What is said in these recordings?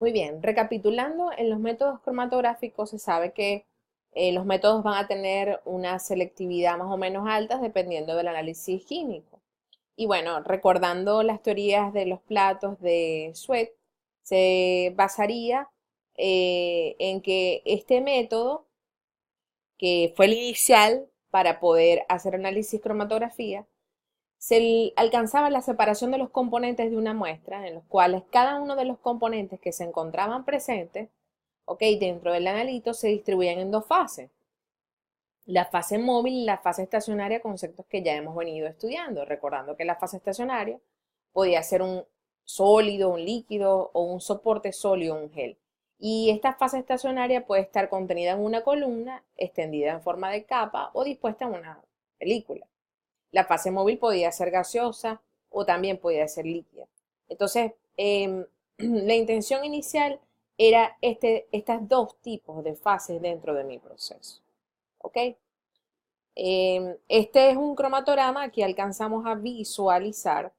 Muy bien, recapitulando, en los métodos cromatográficos se sabe que los métodos van a tener una selectividad más o menos alta dependiendo del análisis químico. Y bueno, recordando las teorías de los platos de Sweet, se basaría en que este método, que fue el inicial para poder hacer análisis cromatografía, alcanzaba la separación de los componentes de una muestra, en los cuales cada uno de los componentes que se encontraban presentes, ok, dentro del analito se distribuían en dos fases. La fase móvil y la fase estacionaria, conceptos que ya hemos venido estudiando, recordando que la fase estacionaria podía ser un sólido, un líquido o un soporte sólido, un gel. Y esta fase estacionaria puede estar contenida en una columna, extendida en forma de capa o dispuesta en una película. La fase móvil podía ser gaseosa o también podía ser líquida. Entonces, la intención inicial era estas dos tipos de fases dentro de mi proceso. ¿Ok? Este es un cromatograma. Aquí alcanzamos a visualizar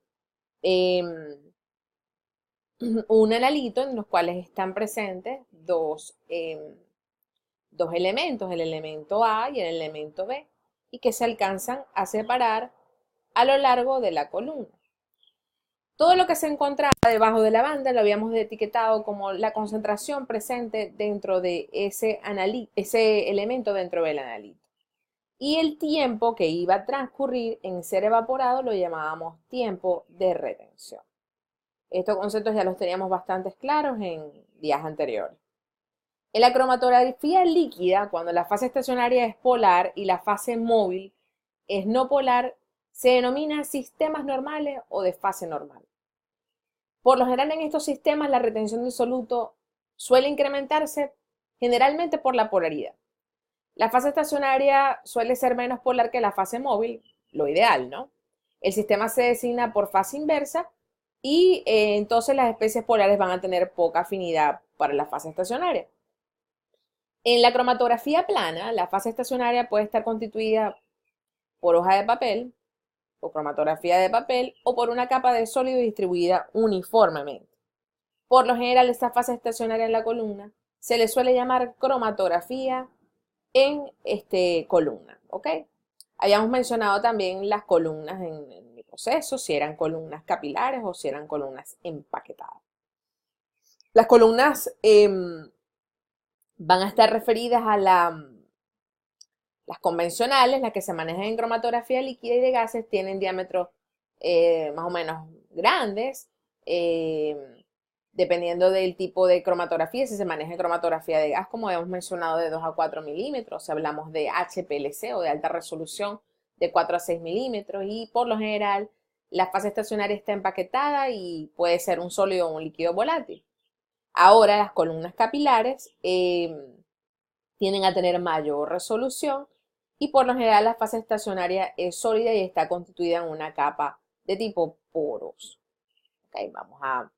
em, un analito en los cuales están presentes dos elementos, el elemento A y el elemento B, y que se alcanzan a separar a lo largo de la columna. Todo lo que se encontraba debajo de la banda lo habíamos etiquetado como la concentración presente dentro de ese elemento dentro del analito. Y el tiempo que iba a transcurrir en ser evaporado lo llamábamos tiempo de retención. Estos conceptos ya los teníamos bastante claros en días anteriores. En la cromatografía líquida, cuando la fase estacionaria es polar y la fase móvil es no polar, se denomina sistemas normales o de fase normal. Por lo general en estos sistemas la retención del soluto suele incrementarse generalmente por la polaridad. La fase estacionaria suele ser menos polar que la fase móvil, lo ideal, ¿no? El sistema se designa por fase inversa y entonces las especies polares van a tener poca afinidad para la fase estacionaria. En la cromatografía plana, la fase estacionaria puede estar constituida por hoja de papel, o cromatografía de papel, o por una capa de sólido distribuida uniformemente. Por lo general, esta fase estacionaria en la columna se le suele llamar cromatografía en columna, ¿ok? Habíamos mencionado también las columnas en mi proceso, si eran columnas capilares o si eran columnas empaquetadas. Las columnas van a estar referidas a las convencionales, las que se manejan en cromatografía líquida y de gases, tienen diámetros más o menos grandes, dependiendo del tipo de cromatografía. Si se maneja en cromatografía de gas, como hemos mencionado, de 2 a 4 milímetros, si hablamos de HPLC o de alta resolución, de 4 a 6 milímetros, y por lo general la fase estacionaria está empaquetada y puede ser un sólido o un líquido volátil. Ahora las columnas capilares tienden a tener mayor resolución y por lo general la fase estacionaria es sólida y está constituida en una capa de tipo poros. Okay, vamos a...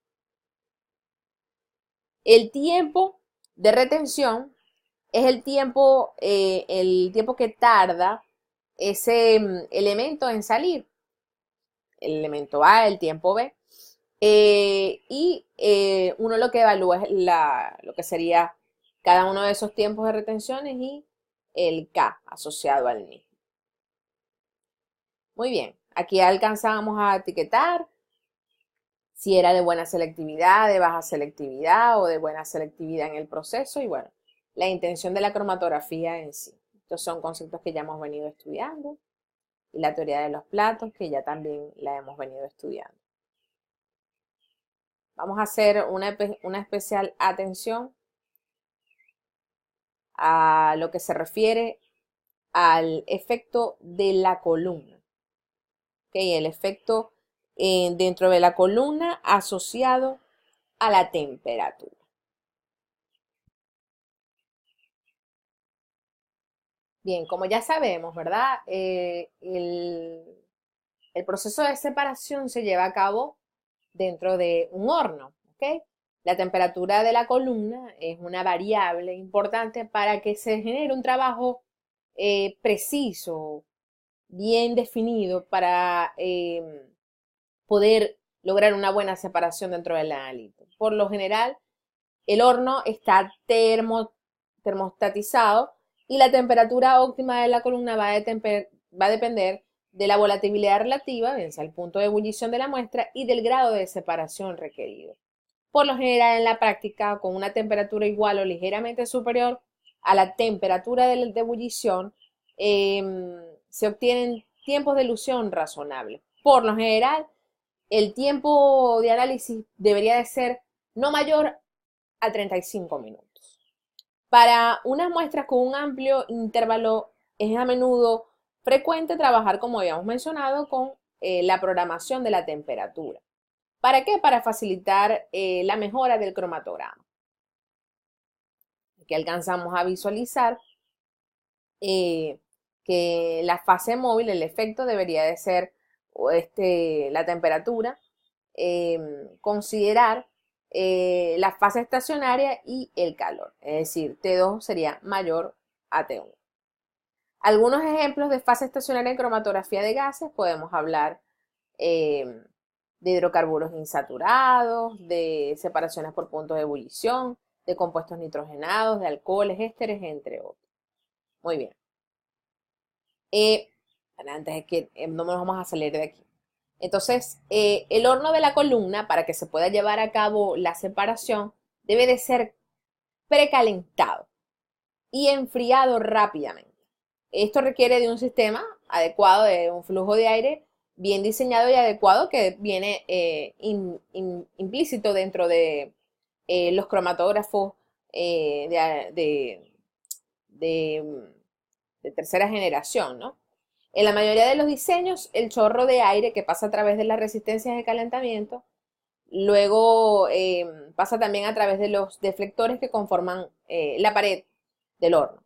El tiempo de retención es el tiempo que tarda ese elemento en salir, el elemento A, el tiempo B, uno lo que evalúa es lo que sería cada uno de esos tiempos de retenciones y el K asociado al mismo. Muy bien, aquí alcanzábamos a etiquetar si era de buena selectividad, de baja selectividad o de buena selectividad en el proceso y bueno, la intención de la cromatografía en sí. Estos son conceptos que ya hemos venido estudiando y la teoría de los platos que ya también la hemos venido estudiando. Vamos a hacer una especial atención a lo que se refiere al efecto de la columna. ¿Okay? El efecto dentro de la columna asociado a la temperatura. Bien, como ya sabemos, ¿verdad? El proceso de separación se lleva a cabo dentro de un horno, ¿ok? La temperatura de la columna es una variable importante para que se genere un trabajo preciso, bien definido para poder lograr una buena separación dentro del analito. Por lo general, el horno está termostatizado y la temperatura óptima de la columna va a depender de la volatilidad relativa, bien sea el punto de ebullición de la muestra, y del grado de separación requerido. Por lo general, en la práctica, con una temperatura igual o ligeramente superior a la temperatura de ebullición, se obtienen tiempos de elución razonables. Por lo general, el tiempo de análisis debería de ser no mayor a 35 minutos. Para unas muestras con un amplio intervalo es a menudo frecuente trabajar, como habíamos mencionado, con la programación de la temperatura. ¿Para qué? Para facilitar la mejora del cromatograma. Aquí alcanzamos a visualizar que la fase móvil, el efecto debería de ser la temperatura, considerar la fase estacionaria y el calor, es decir, T2 sería mayor a T1. Algunos ejemplos de fase estacionaria en cromatografía de gases, podemos hablar de hidrocarburos insaturados, de separaciones por puntos de ebullición, de compuestos nitrogenados, de alcoholes, ésteres, entre otros. Muy bien. Antes de que no nos vamos a salir de aquí. Entonces, el horno de la columna, para que se pueda llevar a cabo la separación, debe de ser precalentado y enfriado rápidamente. Esto requiere de un sistema adecuado, de un flujo de aire bien diseñado y adecuado que viene implícito dentro de los cromatógrafos de tercera generación, ¿no? En la mayoría de los diseños, el chorro de aire que pasa a través de las resistencias de calentamiento, luego pasa también a través de los deflectores que conforman la pared del horno.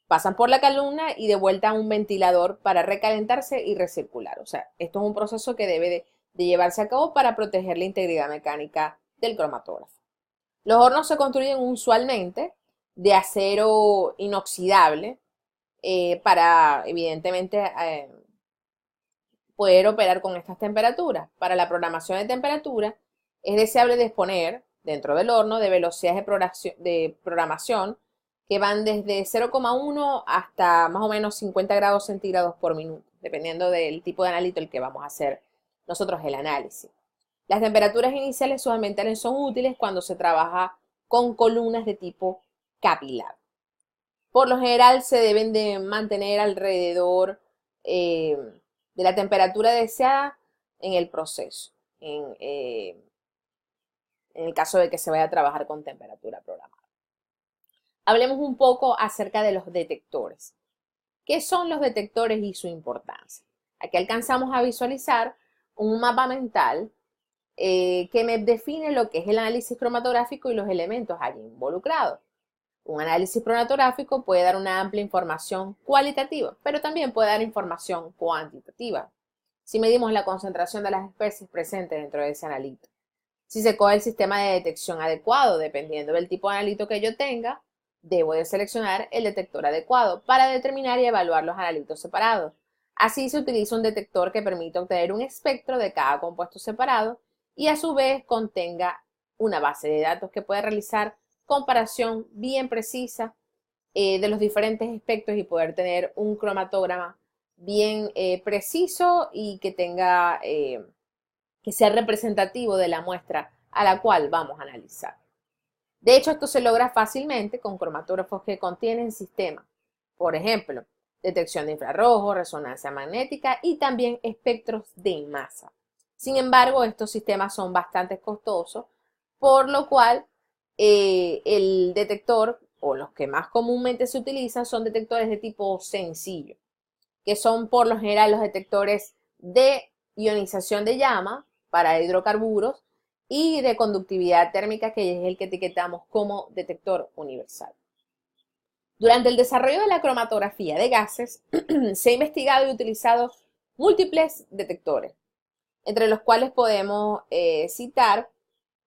Pasan por la columna y de vuelta a un ventilador para recalentarse y recircular. O sea, esto es un proceso que debe de llevarse a cabo para proteger la integridad mecánica del cromatógrafo. Los hornos se construyen usualmente de acero inoxidable para, evidentemente, poder operar con estas temperaturas. Para la programación de temperatura, es deseable disponer dentro del horno de velocidades de programación que van desde 0,1 hasta más o menos 50 grados centígrados por minuto, dependiendo del tipo de analito el que vamos a hacer nosotros el análisis. Las temperaturas iniciales usualmente son útiles cuando se trabaja con columnas de tipo capilar. Por lo general se deben de mantener alrededor de la temperatura deseada en el proceso, en el caso de que se vaya a trabajar con temperatura programada. Hablemos un poco acerca de los detectores. ¿Qué son los detectores y su importancia? Aquí alcanzamos a visualizar un mapa mental que me define lo que es el análisis cromatográfico y los elementos allí involucrados. Un análisis cromatográfico puede dar una amplia información cualitativa, pero también puede dar información cuantitativa. Si medimos la concentración de las especies presentes dentro de ese analito. Si se coge el sistema de detección adecuado, dependiendo del tipo de analito que yo tenga, debo de seleccionar el detector adecuado para determinar y evaluar los analitos separados. Así se utiliza un detector que permite obtener un espectro de cada compuesto separado y a su vez contenga una base de datos que puede realizar comparación bien precisa de los diferentes espectros y poder tener un cromatograma bien preciso y que tenga que sea representativo de la muestra a la cual vamos a analizar. De hecho, esto se logra fácilmente con cromatógrafos que contienen sistemas, por ejemplo, detección de infrarrojo, resonancia magnética y también espectros de masa. Sin embargo, estos sistemas son bastante costosos, por lo cual el detector, o los que más comúnmente se utilizan, son detectores de tipo sencillo, que son por lo general los detectores de ionización de llama para hidrocarburos y de conductividad térmica, que es el que etiquetamos como detector universal. Durante el desarrollo de la cromatografía de gases, se ha investigado y utilizado múltiples detectores, entre los cuales podemos citar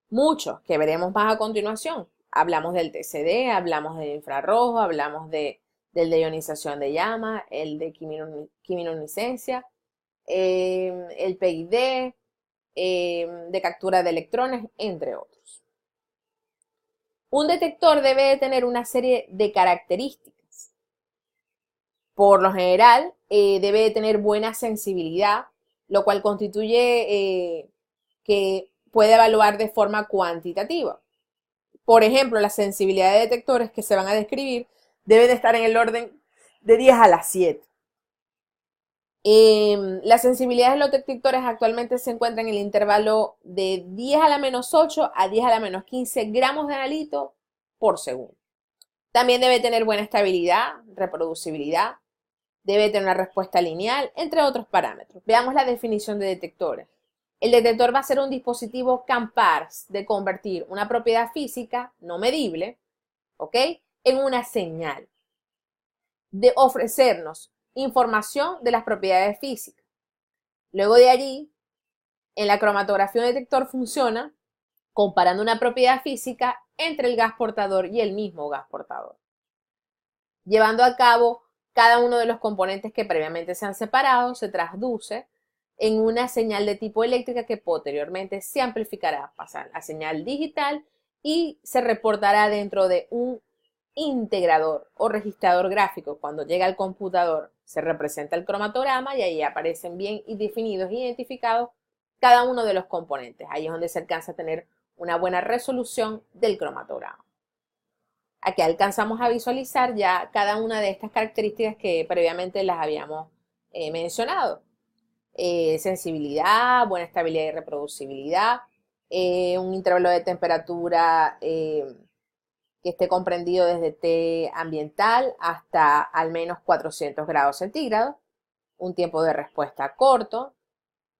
muchos que veremos más a continuación. Hablamos del TCD, hablamos del infrarrojo, hablamos del de ionización de llama, el de quimiluminiscencia, el PID, de captura de electrones, entre otros. Un detector debe de tener una serie de características. Por lo general, debe de tener buena sensibilidad, lo cual constituye que puede evaluar de forma cuantitativa. Por ejemplo, la sensibilidad de detectores que se van a describir debe de estar en el orden de 10 a la 7. La sensibilidad de los detectores actualmente se encuentra en el intervalo de 10 a la menos 8 a 10 a la menos 15 gramos de analito por segundo. También debe tener buena estabilidad, reproducibilidad, debe tener una respuesta lineal, entre otros parámetros. Veamos la definición de detectores. El detector va a ser un dispositivo capaz de convertir una propiedad física no medible, ¿ok?, en una señal, de ofrecernos información de las propiedades físicas. Luego de allí, en la cromatografía un detector funciona comparando una propiedad física entre el gas portador y el mismo gas portador, llevando a cabo cada uno de los componentes que previamente se han separado, se traduce en una señal de tipo eléctrica que posteriormente se amplificará, pasar a señal digital y se reportará dentro de un integrador o registrador gráfico. Cuando llega al computador se representa el cromatograma y ahí aparecen bien definidos, identificados cada uno de los componentes. Ahí es donde se alcanza a tener una buena resolución del cromatograma. Aquí alcanzamos a visualizar ya cada una de estas características que previamente las habíamos mencionado. Sensibilidad, buena estabilidad y reproducibilidad, un intervalo de temperatura que esté comprendido desde T ambiental hasta al menos 400 grados centígrados, un tiempo de respuesta corto,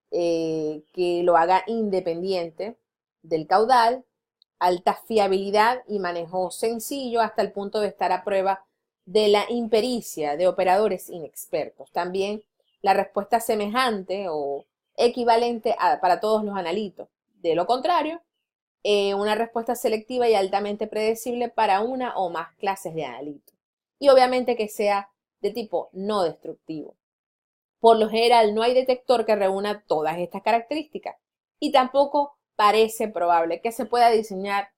que lo haga independiente del caudal, alta fiabilidad y manejo sencillo hasta el punto de estar a prueba de la impericia de operadores inexpertos. También la respuesta semejante o equivalente para todos los analitos. De lo contrario, una respuesta selectiva y altamente predecible para una o más clases de analitos. Y obviamente que sea de tipo no destructivo. Por lo general, no hay detector que reúna todas estas características y tampoco parece probable que se pueda diseñar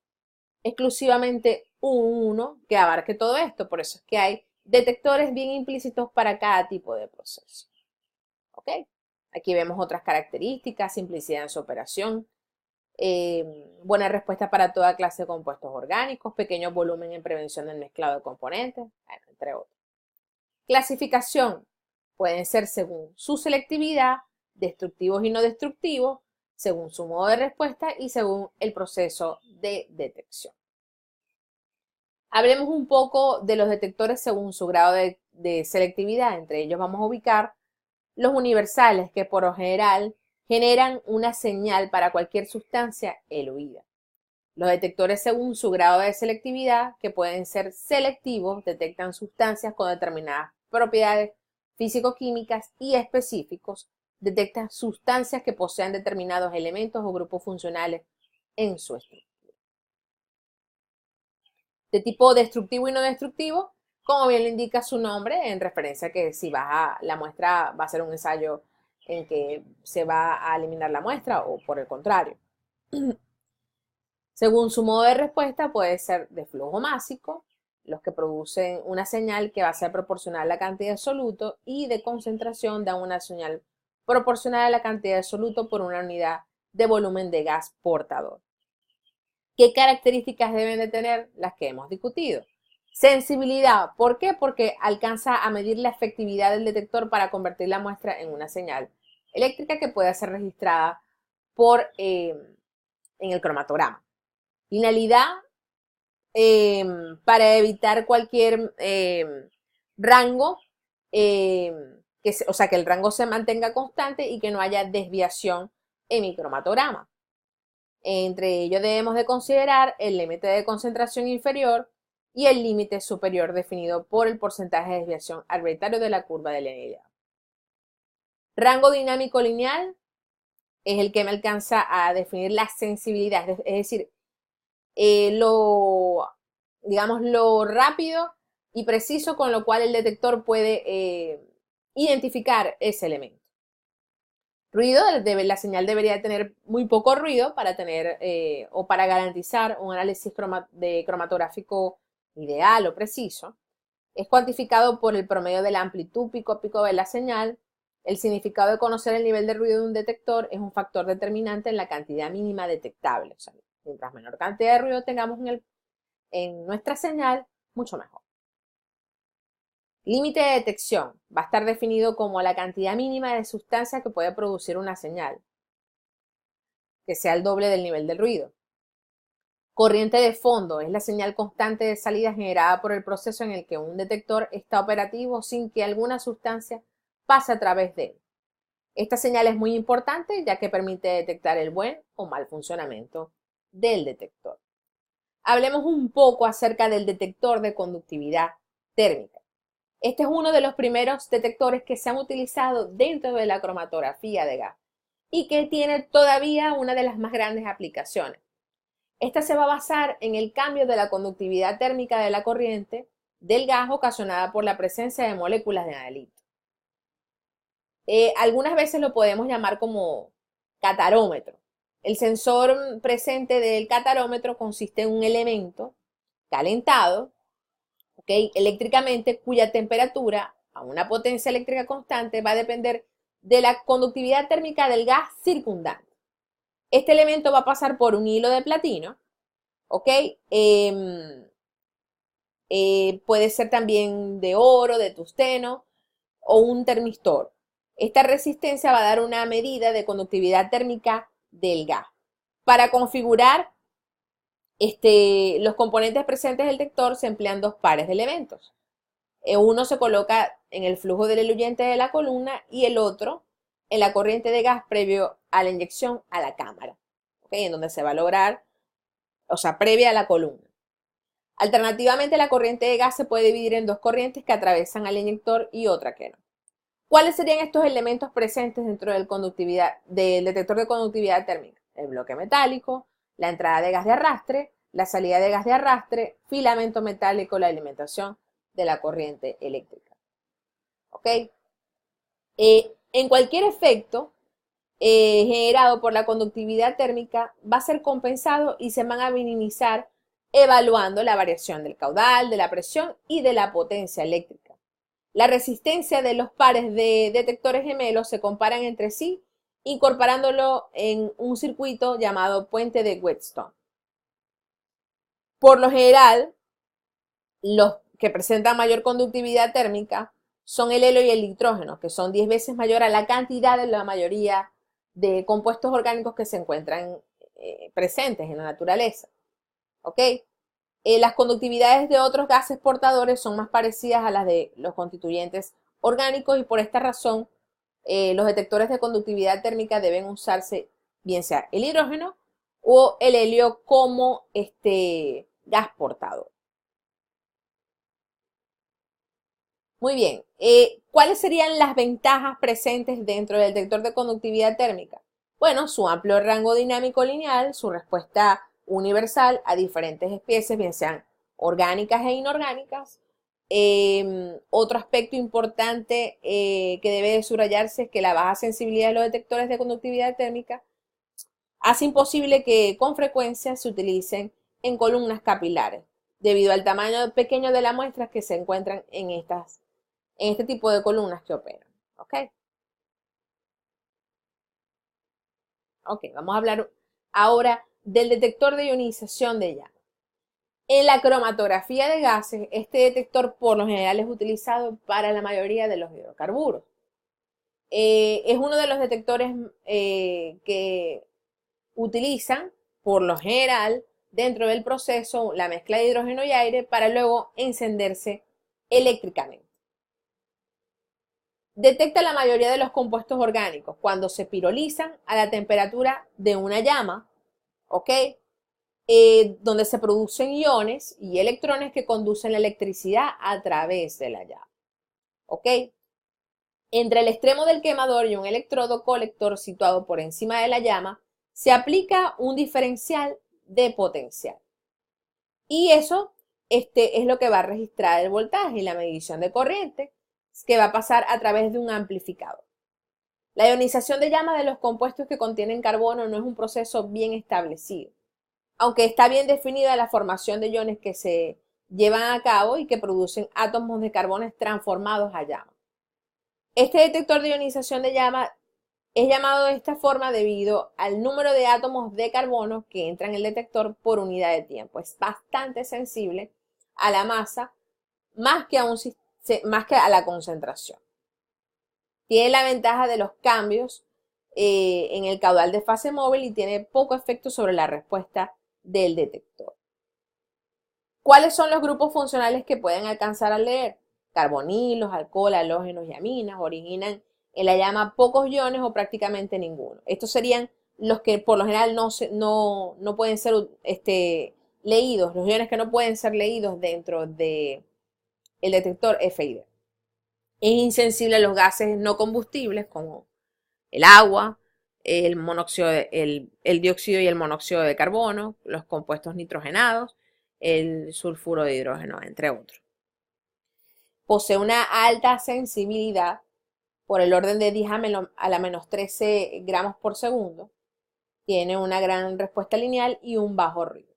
exclusivamente uno que abarque todo esto. Por eso es que hay detectores bien implícitos para cada tipo de proceso. ¿Ok? Aquí vemos otras características: simplicidad en su operación, buena respuesta para toda clase de compuestos orgánicos, pequeño volumen en prevención del mezclado de componentes, bueno, entre otros. Clasificación: pueden ser según su selectividad, destructivos y no destructivos, según su modo de respuesta y según el proceso de detección. Hablemos un poco de los detectores según su grado de selectividad. Entre ellos vamos a ubicar los universales, que por lo general generan una señal para cualquier sustancia eluida. Los detectores según su grado de selectividad, que pueden ser selectivos, detectan sustancias con determinadas propiedades físico-químicas y específicos, detectan sustancias que posean determinados elementos o grupos funcionales en su estructura. De tipo destructivo y no destructivo, como bien lo indica su nombre, en referencia a que si la muestra va a ser un ensayo en que se va a eliminar la muestra o por el contrario. Según su modo de respuesta, puede ser de flujo másico, los que producen una señal que va a ser proporcional a la cantidad de soluto, y de concentración dan una señal proporcional a la cantidad de soluto por una unidad de volumen de gas portador. ¿Qué características deben de tener? Las que hemos discutido. Sensibilidad. ¿Por qué? Porque alcanza a medir la efectividad del detector para convertir la muestra en una señal eléctrica que pueda ser registrada en el cromatograma. Finalidad, para evitar cualquier rango, o sea, que el rango se mantenga constante y que no haya desviación en mi cromatograma. Entre ellos debemos de considerar el límite de concentración inferior y el límite superior definido por el porcentaje de desviación arbitrario de la curva de linealidad. Rango dinámico lineal es el que me alcanza a definir la sensibilidad, es decir, digamos, lo rápido y preciso con lo cual el detector puede identificar ese elemento. Ruido, la señal debería tener muy poco ruido para tener o para garantizar un análisis cromatográfico ideal o preciso. Es cuantificado por el promedio de la amplitud pico a pico de la señal. El significado de conocer el nivel de ruido de un detector es un factor determinante en la cantidad mínima detectable. O sea, mientras menor cantidad de ruido tengamos en nuestra señal, mucho mejor. Límite de detección va a estar definido como la cantidad mínima de sustancia que puede producir una señal, que sea el doble del nivel del ruido. Corriente de fondo es la señal constante de salida generada por el proceso en el que un detector está operativo sin que alguna sustancia pase a través de él. Esta señal es muy importante ya que permite detectar el buen o mal funcionamiento del detector. Hablemos un poco acerca del detector de conductividad térmica. Este es uno de los primeros detectores que se han utilizado dentro de la cromatografía de gas y que tiene todavía una de las más grandes aplicaciones. Esta se va a basar en el cambio de la conductividad térmica de la corriente del gas ocasionada por la presencia de moléculas de analito. Algunas veces lo podemos llamar como catarómetro. El sensor presente del catarómetro consiste en un elemento calentado, eléctricamente, cuya temperatura a una potencia eléctrica constante va a depender de la conductividad térmica del gas circundante. Este elemento va a pasar por un hilo de platino, ¿ok? Puede ser también de oro, de tungsteno o un termistor. Esta resistencia va a dar una medida de conductividad térmica del gas. Para configurar los componentes presentes del detector se emplean dos pares de elementos. Uno se coloca en el flujo del eluyente de la columna y el otro en la corriente de gas previo a la inyección a la cámara, ¿okay? En donde se va a lograr, o sea, previa a la columna. Alternativamente, la corriente de gas se puede dividir en dos corrientes que atraviesan al inyector y otra que no. ¿Cuáles serían estos elementos presentes dentro del detector de conductividad térmica? El bloque metálico, la entrada de gas de arrastre, la salida de gas de arrastre, filamento metálico, la alimentación de la corriente eléctrica. ¿Ok? En cualquier efecto generado por la conductividad térmica va a ser compensado y se van a minimizar evaluando la variación del caudal, de la presión y de la potencia eléctrica. La resistencia de los pares de detectores gemelos se comparan entre sí incorporándolo en un circuito llamado puente de Wheatstone. Por lo general, los que presentan mayor conductividad térmica son el helio y el nitrógeno, que son 10 veces mayor a la cantidad de la mayoría de compuestos orgánicos que se encuentran presentes en la naturaleza. ¿Ok? Las conductividades de otros gases portadores son más parecidas a las de los constituyentes orgánicos y por esta razón los detectores de conductividad térmica deben usarse bien sea el hidrógeno o el helio como gas portador. Muy bien, ¿cuáles serían las ventajas presentes dentro del detector de conductividad térmica? Bueno, su amplio rango dinámico lineal, su respuesta universal a diferentes especies, bien sean orgánicas e inorgánicas. Otro aspecto importante que debe de subrayarse es que la baja sensibilidad de los detectores de conductividad térmica hace imposible que con frecuencia se utilicen en columnas capilares, debido al tamaño pequeño de las muestras que se encuentran en este tipo de columnas que operan. ¿Ok? Ok, vamos a hablar ahora del detector de ionización de llama. En la cromatografía de gases, este detector por lo general es utilizado para la mayoría de los hidrocarburos. Es uno de los detectores que utilizan por lo general dentro del proceso la mezcla de hidrógeno y aire para luego encenderse eléctricamente. Detecta la mayoría de los compuestos orgánicos cuando se pirolizan a la temperatura de una llama, ¿ok? Donde se producen iones y electrones que conducen la electricidad a través de la llama, ¿ok? Entre el extremo del quemador y un electrodo colector situado por encima de la llama, se aplica un diferencial de potencial. Y eso es lo que va a registrar el voltaje y la medición de corriente que va a pasar a través de un amplificador. La ionización de llama de los compuestos que contienen carbono no es un proceso bien establecido, aunque está bien definida la formación de iones que se llevan a cabo y que producen átomos de carbono transformados a llama. Este detector de ionización de llama es llamado de esta forma debido al número de átomos de carbono que entran en el detector por unidad de tiempo. Es bastante sensible a la masa más que a la concentración. Tiene la ventaja de los cambios en el caudal de fase móvil y tiene poco efecto sobre la respuesta del detector. ¿Cuáles son los grupos funcionales que pueden alcanzar a leer? Carbonilos, alcohol, halógenos y aminas originan en la llama pocos iones o prácticamente ninguno. Estos serían los que por lo general no pueden ser leídos, los iones que no pueden ser leídos dentro del detector FID. Es insensible a los gases no combustibles como el agua, el monóxido, el dióxido y el monóxido de carbono, los compuestos nitrogenados, el sulfuro de hidrógeno, entre otros. Posee una alta sensibilidad por el orden de 10 a la menos 13 gramos por segundo. Tiene una gran respuesta lineal y un bajo ruido.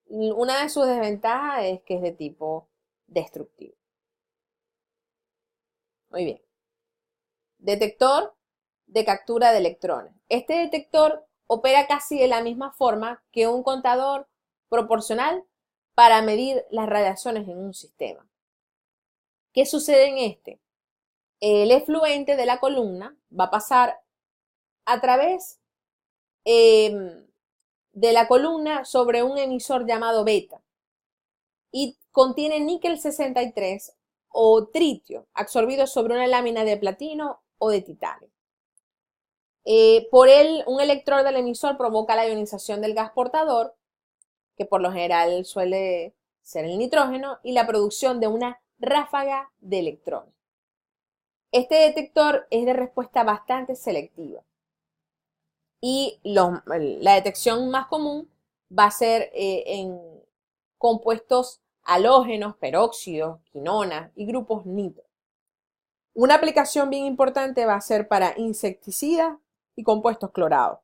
Una de sus desventajas es que es de tipo destructivo. Muy bien. Detector de captura de electrones. Este detector opera casi de la misma forma que un contador proporcional para medir las radiaciones en un sistema. ¿Qué sucede en este? El efluente de la columna va a pasar a través de la columna sobre un emisor llamado beta y contiene níquel 63 o tritio absorbido sobre una lámina de platino o de titanio. Por él, un electrón del emisor provoca la ionización del gas portador, que por lo general suele ser el nitrógeno, y la producción de una ráfaga de electrones. Este detector es de respuesta bastante selectiva y la detección más común va a ser en compuestos halógenos, peróxidos, quinonas y grupos nitro. Una aplicación bien importante va a ser para insecticidas y compuestos clorados.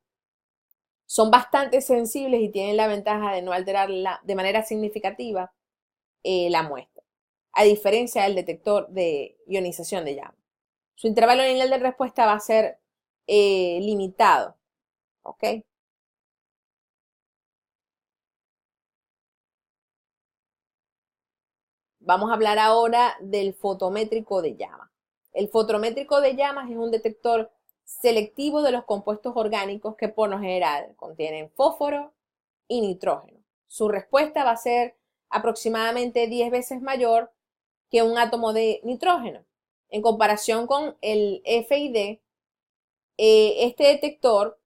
Son bastante sensibles y tienen la ventaja de no alterar de manera significativa la muestra, a diferencia del detector de ionización de llama. Su intervalo lineal de respuesta va a ser limitado, ¿ok? Vamos a hablar ahora del fotométrico de llama. El fotométrico de llamas es un detector selectivo de los compuestos orgánicos que por lo general contienen fósforo y nitrógeno. Su respuesta va a ser aproximadamente 10 veces mayor que un átomo de nitrógeno. En comparación con el FID, este detector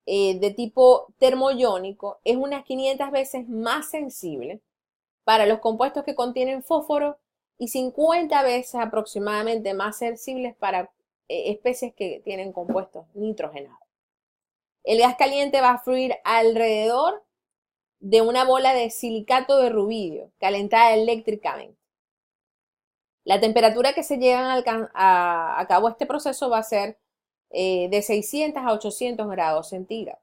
de tipo termoiónico es unas 500 veces más sensible para los compuestos que contienen fósforo y 50 veces aproximadamente más sensibles para especies que tienen compuestos nitrogenados. El gas caliente va a fluir alrededor de una bola de silicato de rubidio calentada eléctricamente. La temperatura que se lleva a cabo este proceso va a ser de 600 a 800 grados centígrados.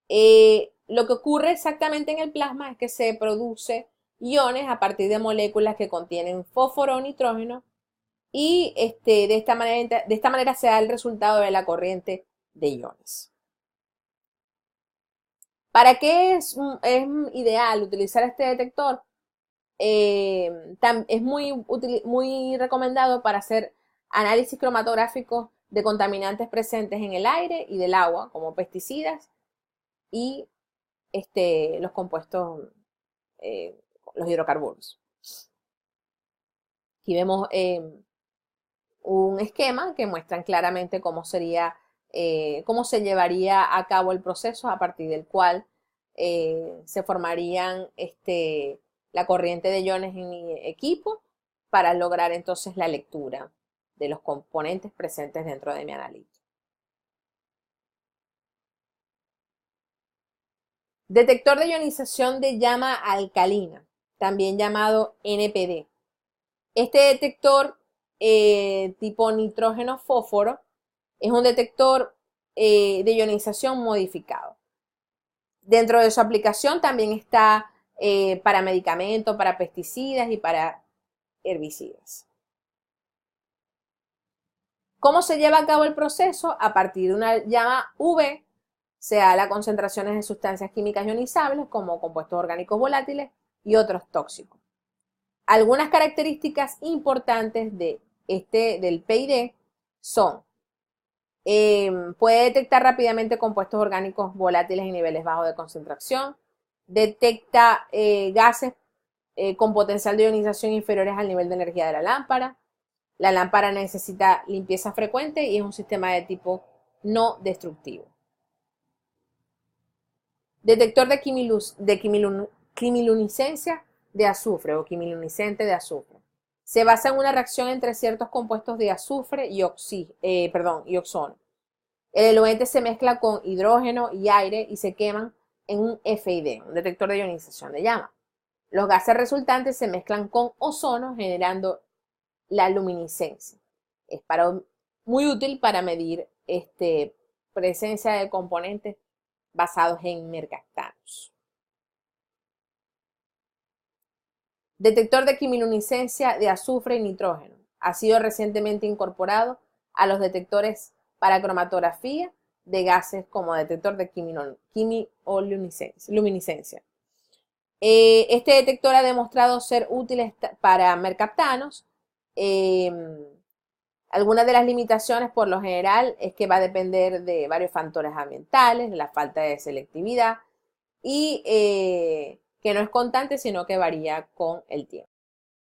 Lo que ocurre exactamente en el plasma es que se produce iones a partir de moléculas que contienen fósforo o nitrógeno y de esta manera se da el resultado de la corriente de iones. ¿Para qué es ideal utilizar este detector? Es muy recomendado para hacer análisis cromatográficos de contaminantes presentes en el aire y del agua, como pesticidas y los compuestos, los hidrocarburos. Aquí vemos un esquema que muestran claramente cómo cómo se llevaría a cabo el proceso a partir del cual se formarían la corriente de iones en mi equipo para lograr entonces la lectura de los componentes presentes dentro de mi analito. Detector de ionización de llama alcalina, también llamado NPD. Este detector tipo nitrógeno-fósforo es un detector de ionización modificado. Dentro de su aplicación también está para medicamentos, para pesticidas y para herbicidas. ¿Cómo se lleva a cabo el proceso? A partir de una llama UV se da las concentraciones de sustancias químicas ionizables como compuestos orgánicos volátiles y otros tóxicos. Algunas características importantes del PID son: puede detectar rápidamente compuestos orgánicos volátiles en niveles bajos de concentración, detecta gases con potencial de ionización inferiores al nivel de energía de la lámpara. La lámpara necesita limpieza frecuente y es un sistema de tipo no destructivo. Detector de quimiluminiscencia de azufre o quimiluminiscente de azufre. Se basa en una reacción entre ciertos compuestos de azufre y ozono. El eluente se mezcla con hidrógeno y aire y se queman en un FID, un detector de ionización de llama. Los gases resultantes se mezclan con ozono generando la luminiscencia. Es muy útil para medir presencia de componentes basados en mercaptanos. Detector de quimiluminiscencia de azufre y nitrógeno. Ha sido recientemente incorporado a los detectores para cromatografía de gases como detector de quimiluminiscencia. Este detector ha demostrado ser útil para mercaptanos. Algunas de las limitaciones, por lo general, es que va a depender de varios factores ambientales, de la falta de selectividad y que no es constante, sino que varía con el tiempo.